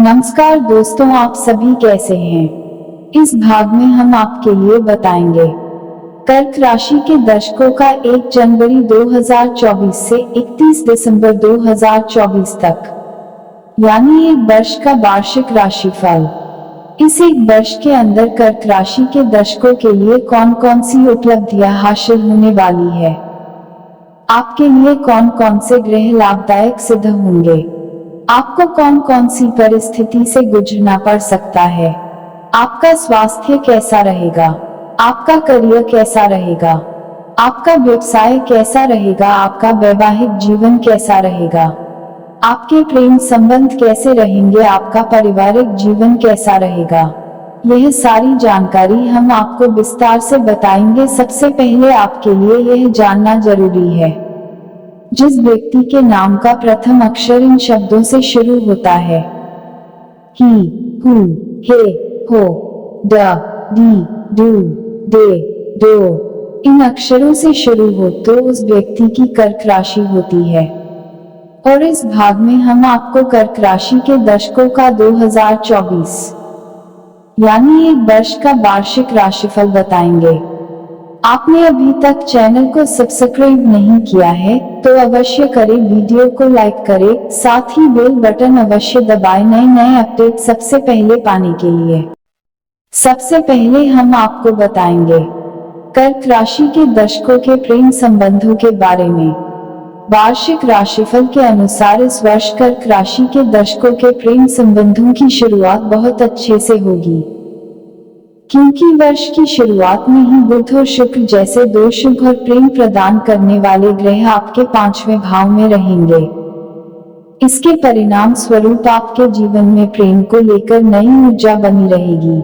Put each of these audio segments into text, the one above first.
नमस्कार दोस्तों, आप सभी कैसे हैं। इस भाग में हम आपके लिए बताएंगे कर्क राशि के दर्शकों का 1 जनवरी 2024 से 31 दिसंबर 2024 तक यानी एक वर्ष का वार्षिक राशिफल। इस एक वर्ष के अंदर कर्क राशि के दर्शकों के लिए कौन कौन सी उपलब्धियां हासिल होने वाली है, आपके लिए कौन कौन से ग्रह लाभदायक सिद्ध होंगे, आपको कौन कौन सी परिस्थिति से गुजरना पड़ सकता है, आपका स्वास्थ्य कैसा रहेगा, आपका करियर कैसा रहेगा, आपका व्यवसाय कैसा रहेगा, आपका वैवाहिक जीवन कैसा रहेगा, आपके प्रेम संबंध कैसे रहेंगे, आपका पारिवारिक जीवन कैसा रहेगा। यह सारी जानकारी हम आपको विस्तार से बताएंगे। सबसे पहले आपके लिए यह जानना जरूरी है, जिस व्यक्ति के नाम का प्रथम अक्षर इन शब्दों से शुरू होता है, ही, हु, हे, हो, ड, डी, डू, दे, दो, इन अक्षरों से शुरू हो तो उस व्यक्ति की कर्क राशि होती है। और इस भाग में हम आपको कर्क राशि के दर्शकों का 2024 यानी एक वर्ष का वार्षिक राशिफल बताएंगे। आपने अभी तक चैनल को सब्सक्राइब नहीं किया है तो अवश्य करें, वीडियो को लाइक करें, साथ ही बेल बटन अवश्य दबाएं नए अपडेट सबसे पहले पाने के लिए। सबसे पहले हम आपको बताएंगे कर्क राशि के दर्शकों के प्रेम संबंधों के बारे में। वार्षिक राशिफल के अनुसार इस वर्ष कर्क राशि के दर्शकों के प्रेम संबंधों की शुरुआत बहुत अच्छे से होगी, क्योंकि वर्ष की शुरुआत में ही बुध और शुक्र जैसे दो शुभ और प्रेम प्रदान करने वाले ग्रह आपके 5वें भाव में रहेंगे। इसके परिणाम स्वरूप आपके जीवन में प्रेम को लेकर नई ऊर्जा बनी रहेगी।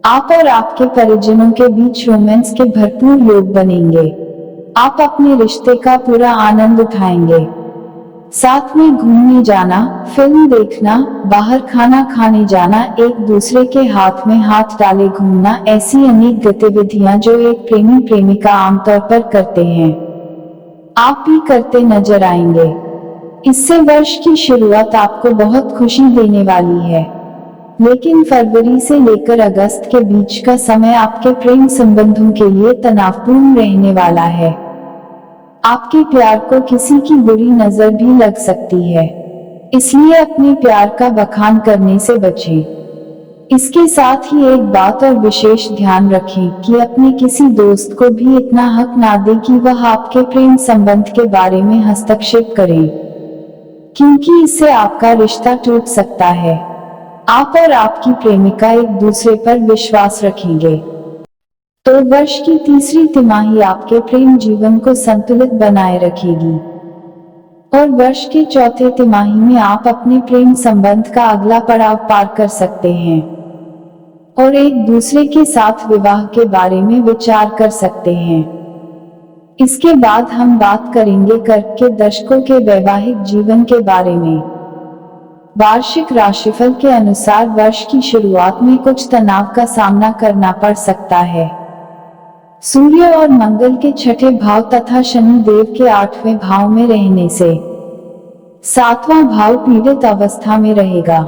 आप और आपके परिजनों के बीच रोमांस के भरपूर योग बनेंगे। आप अपने रिश्ते का पूरा आनंद उठाएंगे। साथ में घूमने जाना, फिल्म देखना, बाहर खाना खाने जाना, एक दूसरे के हाथ में हाथ डाले घूमना, ऐसी अनेक गतिविधियां जो एक प्रेमी प्रेमिका आमतौर पर करते हैं, आप भी करते नजर आएंगे। इससे वर्ष की शुरुआत आपको बहुत खुशी देने वाली है। लेकिन फरवरी से लेकर अगस्त के बीच का समय आपके प्रेम संबंधों के लिए तनावपूर्ण रहने वाला है। आपके प्यार को किसी की बुरी नजर भी लग सकती है, इसलिए अपने प्यार का बखान करने से बचें। इसके साथ ही एक बात और विशेष ध्यान रखें कि अपने किसी दोस्त को भी इतना हक ना दें कि वह आपके प्रेम संबंध के बारे में हस्तक्षेप करें, क्योंकि इससे आपका रिश्ता टूट सकता है। आप और आपकी प्रेमिका एक दूसरे पर विश्वास रखेंगे तो वर्ष की तीसरी तिमाही आपके प्रेम जीवन को संतुलित बनाए रखेगी और वर्ष के चौथे तिमाही में आप अपने प्रेम संबंध का अगला पड़ाव पार कर सकते हैं और एक दूसरे के साथ विवाह के बारे में विचार कर सकते हैं। इसके बाद हम बात करेंगे कर्क के दर्शकों के वैवाहिक जीवन के बारे में। वार्षिक राशिफल के अनुसार वर्ष की शुरुआत में कुछ तनाव का सामना करना पड़ सकता है। सूर्य और मंगल के 6ठे भाव तथा शनि देव के 8वें भाव में रहने से 7वां भाव पीड़ित अवस्था में रहेगा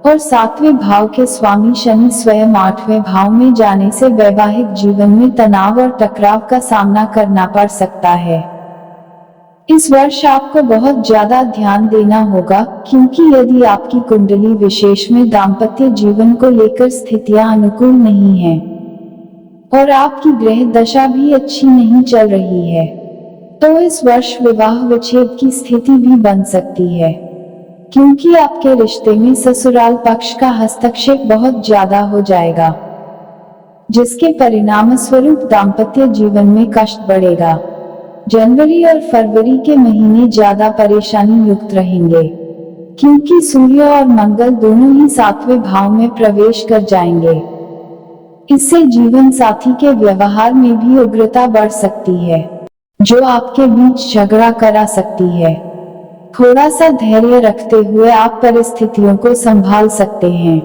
और 7वें भाव के स्वामी शनि स्वयं 8वें भाव में जाने से वैवाहिक जीवन में तनाव और टकराव का सामना करना पड़ सकता है। इस वर्ष आपको बहुत ज्यादा ध्यान देना होगा, क्योंकि यदि आपकी कुंडली विशेष में दाम्पत्य जीवन को लेकर स्थितियां अनुकूल नहीं हैं और आपकी ग्रह दशा भी अच्छी नहीं चल रही है, तो इस वर्ष विवाह विच्छेद की स्थिति भी बन सकती है, क्योंकि आपके रिश्ते में ससुराल पक्ष का हस्तक्षेप बहुत ज्यादा हो जाएगा, जिसके परिणाम स्वरूप दाम्पत्य जीवन में कष्ट बढ़ेगा। जनवरी और फरवरी के महीने ज्यादा परेशानी युक्त रहेंगे, क्योंकि सूर्य और मंगल दोनों ही 7वें भाव में प्रवेश कर जाएंगे। इससे जीवन साथी के व्यवहार में भी उग्रता बढ़ सकती है, जो आपके बीच झगड़ा करा सकती है। थोड़ा सा धैर्य रखते हुए आप परिस्थितियों को संभाल सकते हैं।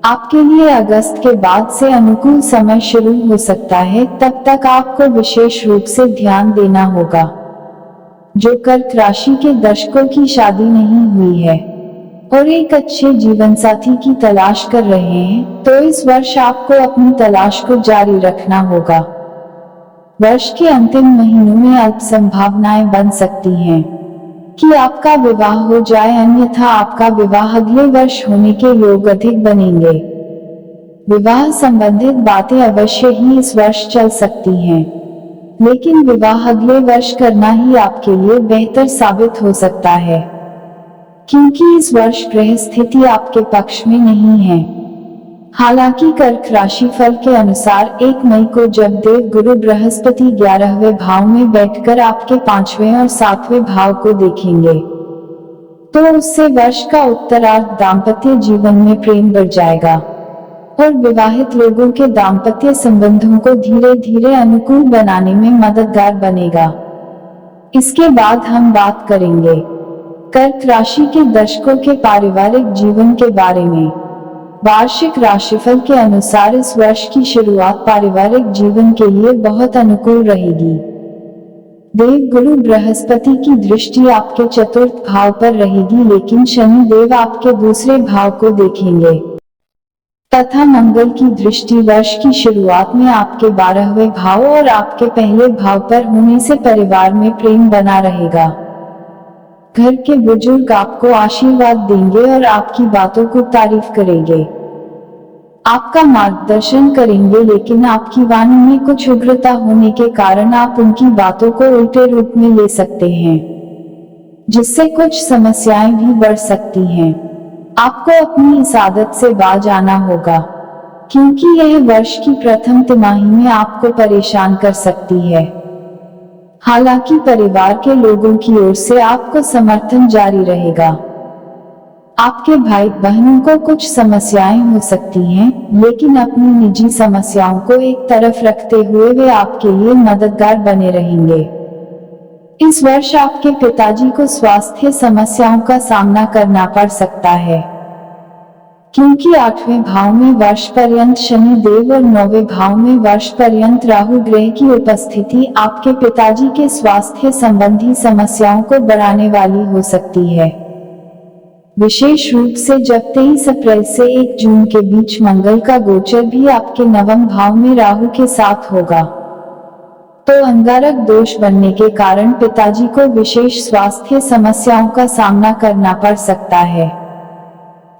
आपके लिए अगस्त के बाद से अनुकूल समय शुरू हो सकता है, तब तक आपको विशेष रूप से ध्यान देना होगा। जो कर्क राशि के दर्शकों की शादी नहीं हुई है और एक अच्छे जीवन साथी की तलाश कर रहे हैं, तो इस वर्ष आपको अपनी तलाश को जारी रखना होगा। वर्ष के अंतिम महीनों में अल्प संभावनाएं बन सकती हैं कि आपका विवाह हो जाए, अन्यथा आपका विवाह अगले वर्ष होने के योग अधिक बनेंगे। विवाह संबंधित बातें अवश्य ही इस वर्ष चल सकती हैं, लेकिन विवाह अगले वर्ष करना ही आपके लिए बेहतर साबित हो सकता है, क्योंकि इस वर्ष ग्रह स्थिति आपके पक्ष में नहीं है। हालांकि कर्क राशि फल के अनुसार 1 मई को जब देव गुरु बृहस्पति 11वें भाव में बैठकर आपके 5वें और 7वें भाव को देखेंगे, तो उससे वर्ष का उत्तरार्ध दाम्पत्य जीवन में प्रेम बढ़ जाएगा और विवाहित लोगों के दाम्पत्य संबंधों को धीरे धीरे अनुकूल बनाने में मददगार बनेगा। इसके बाद हम बात करेंगे कर्क राशि के दर्शकों के पारिवारिक जीवन के बारे में। वार्षिक राशिफल के अनुसार इस वर्ष की शुरुआत पारिवारिक जीवन के लिए बहुत अनुकूल रहेगी। देव गुरु बृहस्पति की दृष्टि आपके चतुर्थ भाव पर रहेगी, लेकिन शनि देव आपके दूसरे भाव को देखेंगे तथा मंगल की दृष्टि वर्ष की शुरुआत में आपके 12वें भाव और आपके पहले भाव पर होने से परिवार में प्रेम बना रहेगा। घर के बुजुर्ग आपको आशीर्वाद देंगे और आपकी बातों को तारीफ करेंगे, आपका मार्गदर्शन करेंगे, लेकिन आपकी वाणी में कुछ उग्रता होने के कारण आप उनकी बातों को उल्टे रूप में ले सकते हैं, जिससे कुछ समस्याएं भी बढ़ सकती हैं। आपको अपनी इस आदत से बाज आना होगा, क्योंकि यह वर्ष की प्रथम तिमाही में आपको परेशान कर सकती है। हालांकि परिवार के लोगों की ओर से आपको समर्थन जारी रहेगा। आपके भाई बहनों को कुछ समस्याएं हो सकती हैं, लेकिन अपनी निजी समस्याओं को एक तरफ रखते हुए वे आपके लिए मददगार बने रहेंगे। इस वर्ष आपके पिताजी को स्वास्थ्य समस्याओं का सामना करना पड़ सकता है, क्योंकि 8वें भाव में वर्ष पर्यंत शनि देव और 9वें भाव में वर्ष पर्यंत राहु ग्रह की उपस्थिति आपके पिताजी के स्वास्थ्य संबंधी समस्याओं को बढ़ाने वाली हो सकती है। विशेष रूप से जब 23 अप्रैल से 1 जून के बीच मंगल का गोचर भी आपके 9वें भाव में राहु के साथ होगा, तो अंगारक दोष बनने के कारण पिताजी को विशेष स्वास्थ्य समस्याओं का सामना करना पड़ सकता है।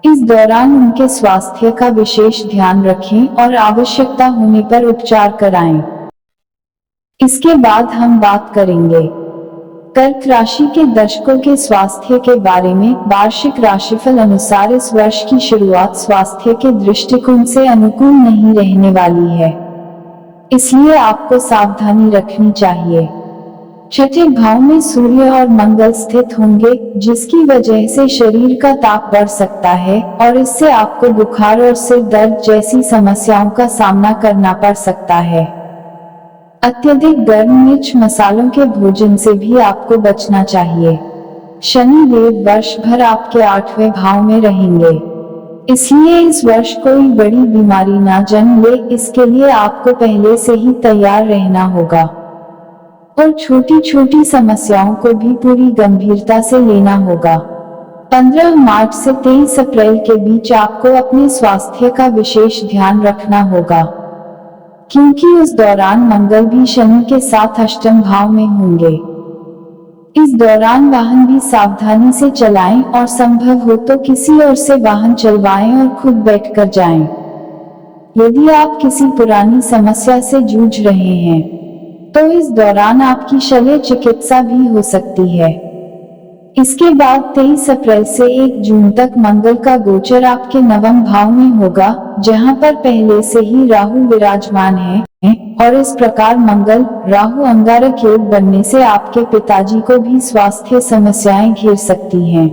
इस दौरान उनके स्वास्थ्य का विशेष ध्यान रखें और आवश्यकता होने पर उपचार कराएं। इसके बाद हम बात करेंगे कर्क राशि के दर्शकों के स्वास्थ्य के बारे में। वार्षिक राशिफल अनुसार इस वर्ष की शुरुआत स्वास्थ्य के दृष्टिकोण से अनुकूल नहीं रहने वाली है, इसलिए आपको सावधानी रखनी चाहिए। छठे भाव में सूर्य और मंगल स्थित होंगे, जिसकी वजह से शरीर का ताप बढ़ सकता है और इससे आपको बुखार और सिर दर्द जैसी समस्याओं का सामना करना पड़ सकता है। अत्यधिक गर्म मिर्च मसालों के भोजन से भी आपको बचना चाहिए। शनि देव वर्ष भर आपके 8वें भाव में रहेंगे, इसलिए इस वर्ष कोई बड़ी बीमारी ना जन्म ले, इसके लिए आपको पहले से ही तैयार रहना होगा और छोटी छोटी समस्याओं को भी पूरी गंभीरता से लेना होगा। 15 मार्च से 23 अप्रैल के बीच आपको अपने स्वास्थ्य का विशेष ध्यान रखना होगा, क्योंकि उस दौरान मंगल भी शनि के साथ अष्टम भाव में होंगे। इस दौरान वाहन भी सावधानी से चलाएं और संभव हो तो किसी और से वाहन चलवाएं और खुद बैठकर जाएं। यदि आप किसी पुरानी समस्या से जूझ रहे हैं, तो इस दौरान आपकी शल्य चिकित्सा भी हो सकती है। इसके बाद 23 अप्रैल से 1 जून तक मंगल का गोचर आपके 9वें भाव में होगा, जहां पर पहले से ही राहु विराजमान है और इस प्रकार मंगल राहु अंगारक योग बनने से आपके पिताजी को भी स्वास्थ्य समस्याएं घेर सकती हैं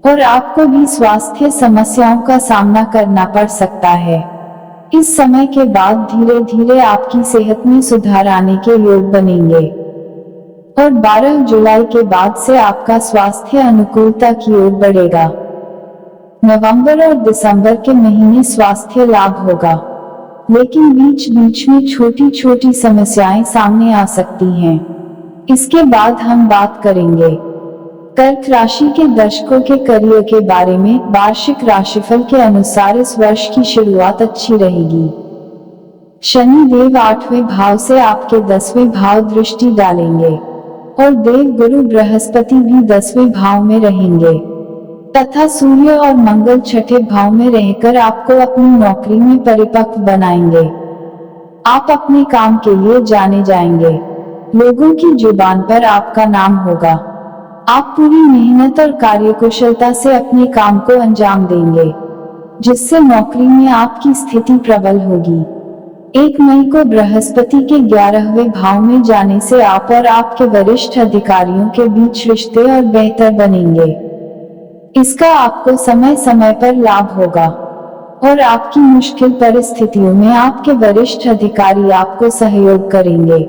और आपको भी स्वास्थ्य समस्याओं का सामना करना पड़ सकता है। इस समय के बाद धीरे धीरे आपकी सेहत में सुधार आने के योग बनेंगे और 12 जुलाई के बाद से आपका स्वास्थ्य अनुकूलता की ओर बढ़ेगा। नवंबर और दिसंबर के महीने स्वास्थ्य लाभ होगा, लेकिन बीच बीच में छोटी छोटी समस्याएं सामने आ सकती हैं। इसके बाद हम बात करेंगे कर्क राशि के दर्शकों के करियर के बारे में वार्षिक राशिफल के अनुसार इस वर्ष की शुरुआत अच्छी रहेगी। शनि देव 8वें भाव से आपके 10वें भाव दृष्टि डालेंगे और देव गुरु बृहस्पति भी 10वें भाव में रहेंगे तथा सूर्य और मंगल 6ठे भाव में रहकर आपको अपनी नौकरी में परिपक्व बनाएंगे। आप अपने काम के लिए जाने जाएंगे। लोगों की जुबान पर आपका नाम होगा। आप पूरी मेहनत और कार्यकुशलता से अपने काम को अंजाम देंगे, जिससे नौकरी में आपकी स्थिति प्रबल होगी। 1 मई को बृहस्पति के 11वें भाव में जाने से आप और आपके वरिष्ठ अधिकारियों के बीच रिश्ते और बेहतर बनेंगे। इसका आपको समय समय पर लाभ होगा और आपकी मुश्किल परिस्थितियों में आपके वरिष्ठ अधिकारी आपको सहयोग करेंगे।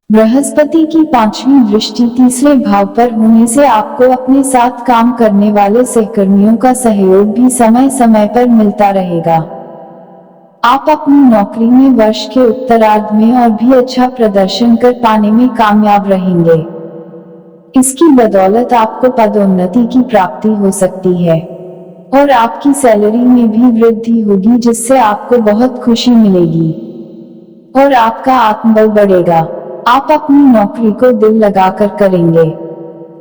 बृहस्पति की 5वीं दृष्टि तीसरे भाव पर होने से आपको अपने साथ काम करने वाले सहकर्मियों का सहयोग भी समय समय पर मिलता रहेगा। आप अपनी नौकरी में वर्ष के उत्तरार्ध में और भी अच्छा प्रदर्शन कर पाने में कामयाब रहेंगे। इसकी बदौलत आपको पदोन्नति की प्राप्ति हो सकती है और आपकी सैलरी में भी वृद्धि होगी, जिससे आपको बहुत खुशी मिलेगी और आपका आत्मबल बढ़ेगा। आप अपनी नौकरी को दिल लगाकर करेंगे।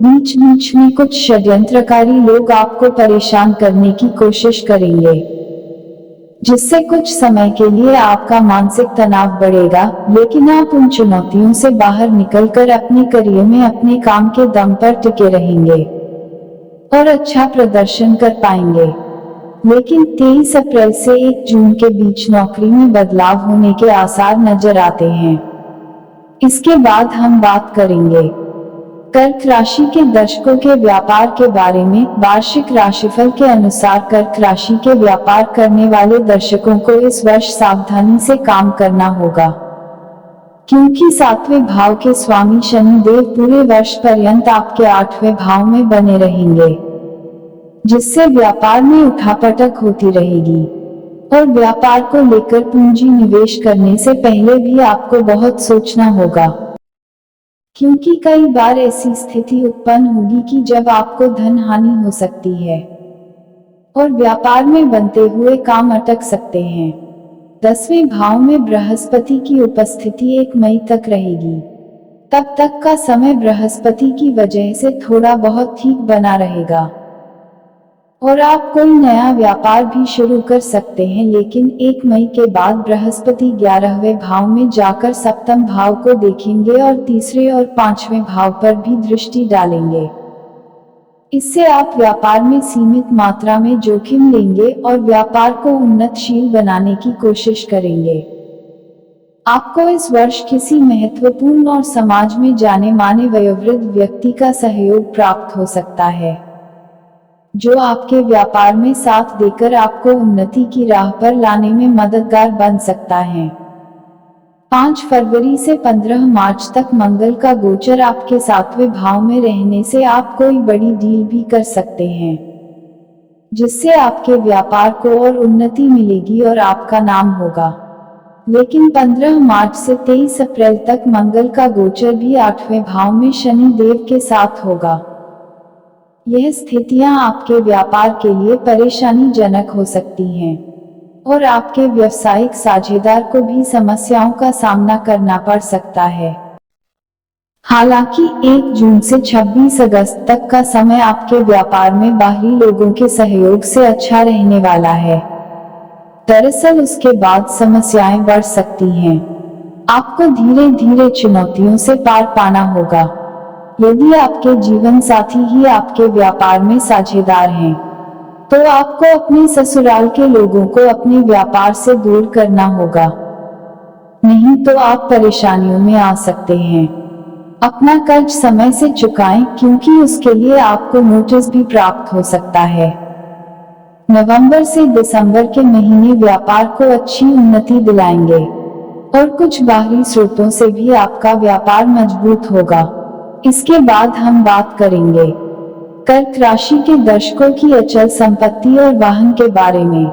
बीच बीच में कुछ षड्यंत्रकारी लोग आपको परेशान करने की कोशिश करेंगे, जिससे कुछ समय के लिए आपका मानसिक तनाव बढ़ेगा, लेकिन आप उन चुनौतियों से बाहर निकलकर अपने करियर में अपने काम के दम पर टिके रहेंगे और अच्छा प्रदर्शन कर पाएंगे। लेकिन 23 अप्रैल से 1 जून के बीच नौकरी में बदलाव होने के आसार नजर आते हैं। इसके बाद हम बात करेंगे कर्क राशि के दर्शकों के व्यापार के बारे में। वार्षिक राशिफल के अनुसार कर्क राशि के व्यापार करने वाले दर्शकों को इस वर्ष सावधानी से काम करना होगा, क्योंकि 7वें भाव के स्वामी शनि देव पूरे वर्ष पर्यंत आपके 8वें भाव में बने रहेंगे, जिससे व्यापार में उठापटक होती रहेगी और व्यापार को लेकर पूंजी निवेश करने से पहले भी आपको बहुत सोचना होगा, क्योंकि कई बार ऐसी स्थिति उत्पन्न होगी कि जब आपको धन हानि हो सकती है और व्यापार में बनते हुए काम अटक सकते हैं। 10वें भाव में बृहस्पति की उपस्थिति 1 मई तक रहेगी। तब तक का समय बृहस्पति की वजह से थोड़ा बहुत ठीक बना रहेगा और आप कोई नया व्यापार भी शुरू कर सकते हैं, लेकिन 1 मई के बाद बृहस्पति 11वें भाव में जाकर 7वें भाव को देखेंगे और तीसरे और 5वें भाव पर भी दृष्टि डालेंगे। इससे आप व्यापार में सीमित मात्रा में जोखिम लेंगे और व्यापार को उन्नतशील बनाने की कोशिश करेंगे। आपको इस वर्ष किसी महत्वपूर्ण और समाज में जाने माने वयोवृद्ध व्यक्ति का सहयोग प्राप्त हो सकता है, जो आपके व्यापार में साथ देकर आपको उन्नति की राह पर लाने में मददगार बन सकता है। 5 फरवरी से 15 मार्च तक मंगल का गोचर आपके 7वें भाव में रहने से आप कोई बड़ी डील भी कर सकते हैं, जिससे आपके व्यापार को और उन्नति मिलेगी और आपका नाम होगा। लेकिन 15 मार्च से 23 अप्रैल तक मंगल का गोचर भी 8वें भाव में शनि देव के साथ होगा। यह स्थितियां आपके व्यापार के लिए परेशानीजनक हो सकती हैं और आपके व्यावसायिक साझेदार को भी समस्याओं का सामना करना पड़ सकता है। हालांकि 1 जून से 26 अगस्त तक का समय आपके व्यापार में बाहरी लोगों के सहयोग से अच्छा रहने वाला है। दरअसल उसके बाद समस्याएं बढ़ सकती हैं। आपको धीरे धीरे चुनौतियों से पार पाना होगा। यदि आपके जीवन साथी ही आपके व्यापार में साझेदार हैं, तो आपको अपने ससुराल के लोगों को अपने व्यापार से दूर करना होगा, नहीं तो आप परेशानियों में आ सकते हैं। अपना कर्ज समय से चुकाएं, क्योंकि उसके लिए आपको नोटिस भी प्राप्त हो सकता है। नवंबर से दिसंबर के महीने व्यापार को अच्छी उन्नति दिलाएंगे और कुछ बाहरी स्रोतों से भी आपका व्यापार मजबूत होगा। इसके बाद हम बात करेंगे कर्क राशि के दर्शकों की अचल संपत्ति और वाहन के बारे में।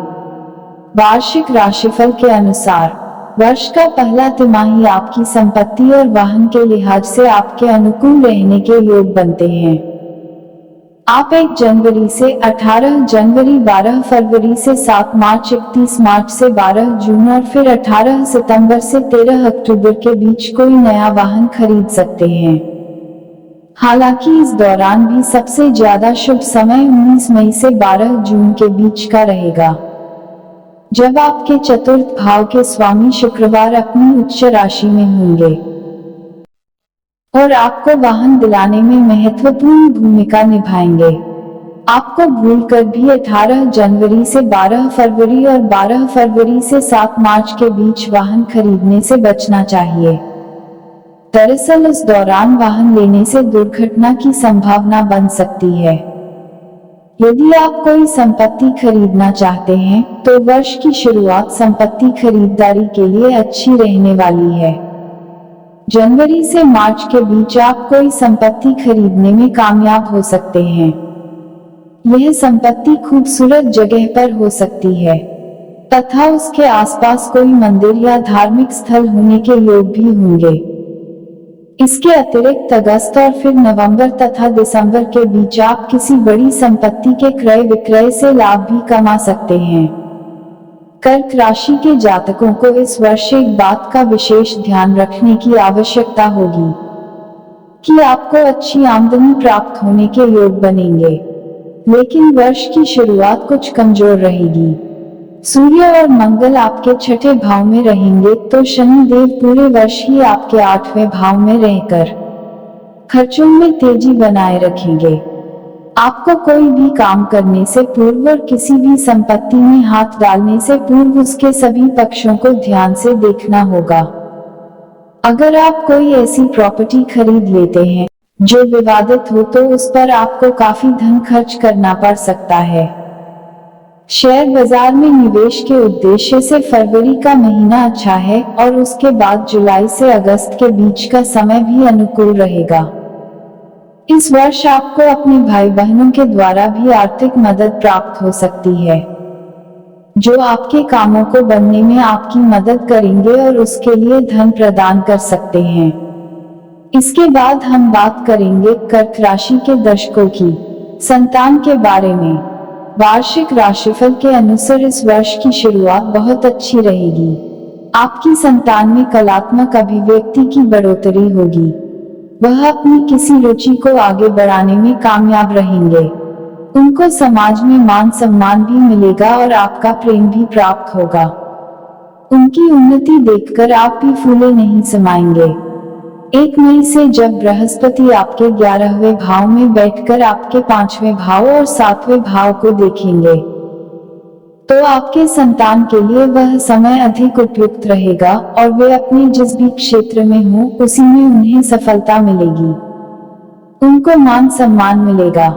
वार्षिक राशिफल के अनुसार वर्ष का पहला तिमाही आपकी संपत्ति और वाहन के लिहाज से आपके अनुकूल रहने के योग बनते हैं। आप 1 जनवरी से 18 जनवरी, 12 फरवरी से 7 मार्च, 31 मार्च से 12 जून और फिर 18 सितंबर से 13 अक्टूबर के बीच कोई नया वाहन खरीद सकते हैं। हालांकि इस दौरान भी सबसे ज्यादा शुभ समय 19 मई से 12 जून के बीच का रहेगा, जब आपके चतुर्थ भाव के स्वामी शुक्रवार अपनी उच्च राशि में होंगे और आपको वाहन दिलाने में महत्वपूर्ण भूमिका निभाएंगे। आपको भूलकर भी 18 जनवरी से 12 फरवरी और 12 फरवरी से 7 मार्च के बीच वाहन खरीदने से बचना चाहिए। दरअसल उस दौरान वाहन लेने से दुर्घटना की संभावना बन सकती है। यदि आप कोई संपत्ति खरीदना चाहते हैं तो वर्ष की शुरुआत संपत्ति खरीदारी के लिए अच्छी रहने वाली है। जनवरी से मार्च के बीच आप कोई संपत्ति खरीदने में कामयाब हो सकते हैं। यह संपत्ति खूबसूरत जगह पर हो सकती है तथा उसके आसपास कोई मंदिर या धार्मिक स्थल होने के योग भी होंगे। इसके अतिरिक्त अगस्त और फिर नवंबर तथा दिसंबर के बीच आप किसी बड़ी संपत्ति के क्रय विक्रय से लाभ भी कमा सकते हैं। कर्क राशि के जातकों को इस वर्ष एक बात का विशेष ध्यान रखने की आवश्यकता होगी कि आपको अच्छी आमदनी प्राप्त होने के योग बनेंगे, लेकिन वर्ष की शुरुआत कुछ कमजोर रहेगी। सूर्य और मंगल आपके 6ठे भाव में रहेंगे तो शनि देव पूरे वर्ष ही आपके 8वें भाव में रहकर खर्चों में तेजी बनाए रखेंगे। आपको कोई भी काम करने से पूर्व और किसी भी संपत्ति में हाथ डालने से पूर्व उसके सभी पक्षों को ध्यान से देखना होगा। अगर आप कोई ऐसी प्रॉपर्टी खरीद लेते हैं जो विवादित हो तो उस पर आपको काफी धन खर्च करना पड़ सकता है। शेयर बाजार में निवेश के उद्देश्य से फरवरी का महीना अच्छा है और उसके बाद जुलाई से अगस्त के बीच का समय भी अनुकूल रहेगा। इस वर्ष आपको अपने भाई बहनों के द्वारा भी आर्थिक मदद प्राप्त हो सकती है, जो आपके कामों को बनने में आपकी मदद करेंगे और उसके लिए धन प्रदान कर सकते हैं। इसके बाद हम बात करेंगे कर्क राशि के दर्शकों की संतान के बारे में। वार्षिक राशिफल के अनुसार इस वर्ष की शुरुआत बहुत अच्छी रहेगी। आपकी संतान में कलात्मक अभिव्यक्ति की बढ़ोतरी होगी। वह अपनी किसी रुचि को आगे बढ़ाने में कामयाब रहेंगे। उनको समाज में मान सम्मान भी मिलेगा और आपका प्रेम भी प्राप्त होगा। उनकी उन्नति देखकर आप भी फूले नहीं समाएंगे। 1 मई से जब बृहस्पति आपके 11वें भाव में बैठकर आपके 5वें भाव और 7वें भाव को देखेंगे तो आपके संतान के लिए वह समय अधिक उपयुक्त रहेगा और वे अपने जिस भी क्षेत्र में हो उसी में उन्हें सफलता मिलेगी। उनको मान सम्मान मिलेगा,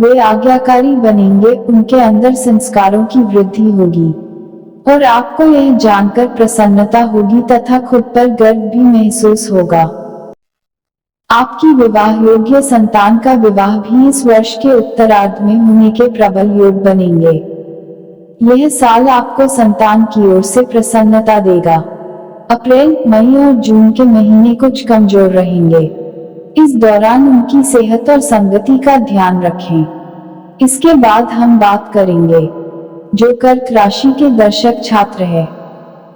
वे आज्ञाकारी बनेंगे, उनके अंदर संस्कारों की वृद्धि होगी और आपको यह जानकर प्रसन्नता होगी तथा खुद पर गर्व भी महसूस होगा। आपकी विवाह योग्य संतान का विवाह भी इस वर्ष के उत्तरार्ध में होने के प्रबल योग बनेंगे। यह साल आपको संतान की ओर से प्रसन्नता देगा। अप्रैल, मई और जून के महीने कुछ कमजोर रहेंगे। इस दौरान उनकी सेहत और संगति का ध्यान रखें। इसके बाद हम बात करेंगे जो कर्क राशि के दर्शक छात्र है।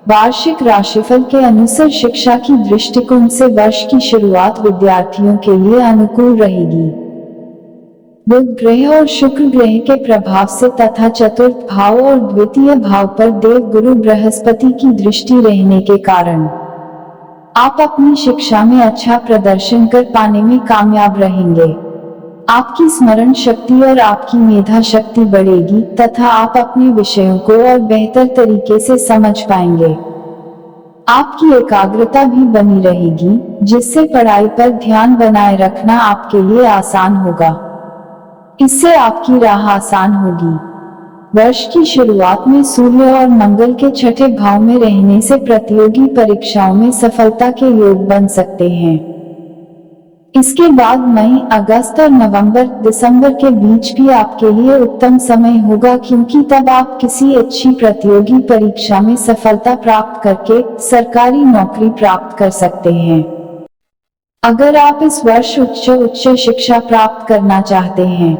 वार्षिक राशिफल के अनुसार शिक्षा की दृष्टिकोण से वर्ष की शुरुआत विद्यार्थियों के लिए अनुकूल रहेगी। बुध ग्रह और शुक्र ग्रह के प्रभाव से तथा चतुर्थ भाव और द्वितीय भाव पर देव गुरु बृहस्पति की दृष्टि रहने के कारण आप अपनी शिक्षा में अच्छा प्रदर्शन कर पाने में कामयाब रहेंगे। आपकी स्मरण शक्ति और आपकी मेधा शक्ति बढ़ेगी तथा आप अपने विषयों को और बेहतर तरीके से समझ पाएंगे। आपकी एकाग्रता भी बनी रहेगी, जिससे पढ़ाई पर ध्यान बनाए रखना आपके लिए आसान होगा। इससे आपकी राह आसान होगी। वर्ष की शुरुआत में सूर्य और मंगल के 6ठे भाव में रहने से प्रतियोगी परीक्षाओं में सफलता के योग बन सकते हैं। इसके बाद मई, अगस्त और नवंबर, दिसंबर के बीच भी आपके लिए उत्तम समय होगा, क्योंकि तब आप किसी अच्छी प्रतियोगी परीक्षा में सफलता प्राप्त करके सरकारी नौकरी प्राप्त कर सकते हैं। अगर आप इस वर्ष उच्च शिक्षा प्राप्त करना चाहते हैं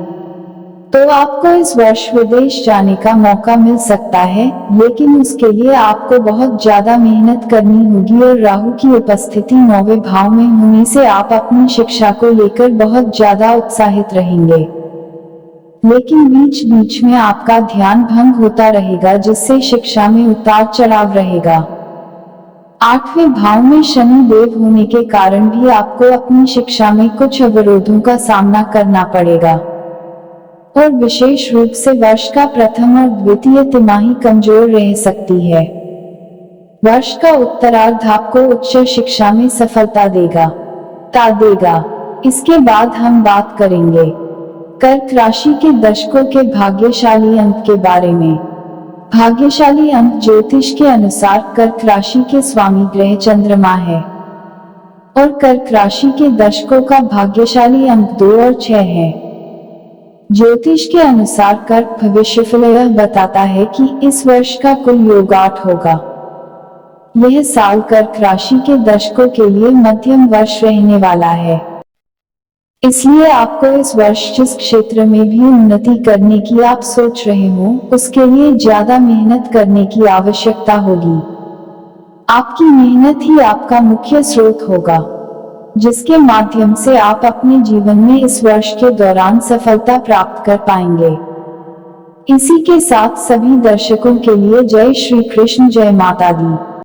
तो आपको इस वर्ष विदेश जाने का मौका मिल सकता है, लेकिन उसके लिए आपको बहुत ज्यादा मेहनत करनी होगी और राहु की उपस्थिति 9वें भाव में होने से आप अपनी शिक्षा को लेकर बहुत ज्यादा उत्साहित रहेंगे। लेकिन बीच बीच में आपका ध्यान भंग होता रहेगा, जिससे शिक्षा में उतार चढ़ाव रहेगा। 8वें भाव में शनि देव होने के कारण भी आपको अपनी शिक्षा में कुछ अवरोधों का सामना करना पड़ेगा और विशेष रूप से वर्ष का प्रथम और द्वितीय तिमाही कमजोर रह सकती है। वर्ष का उत्तरार्ध आपको उच्च शिक्षा में सफलता देगा। इसके बाद हम बात करेंगे कर्क राशि के दर्शकों के भाग्यशाली अंक के बारे में। भाग्यशाली अंक ज्योतिष के अनुसार कर्क राशि के स्वामी ग्रह चंद्रमा है और कर्क राशि के दर्शकों का भाग्यशाली अंक 2 और 6 है। ज्योतिष के अनुसार कर्क भविष्यफल यह बताता है कि इस वर्ष का कुल योग 8 होगा। यह साल कर्क राशि के दर्शकों के लिए मध्यम वर्ष रहने वाला है, इसलिए आपको इस वर्ष जिस क्षेत्र में भी उन्नति करने की आप सोच रहे हो, उसके लिए ज्यादा मेहनत करने की आवश्यकता होगी। आपकी मेहनत ही आपका मुख्य स्रोत होगा, जिसके माध्यम से आप अपने जीवन में इस वर्ष के दौरान सफलता प्राप्त कर पाएंगे। इसी के साथ सभी दर्शकों के लिए जय श्री कृष्ण, जय माता दी।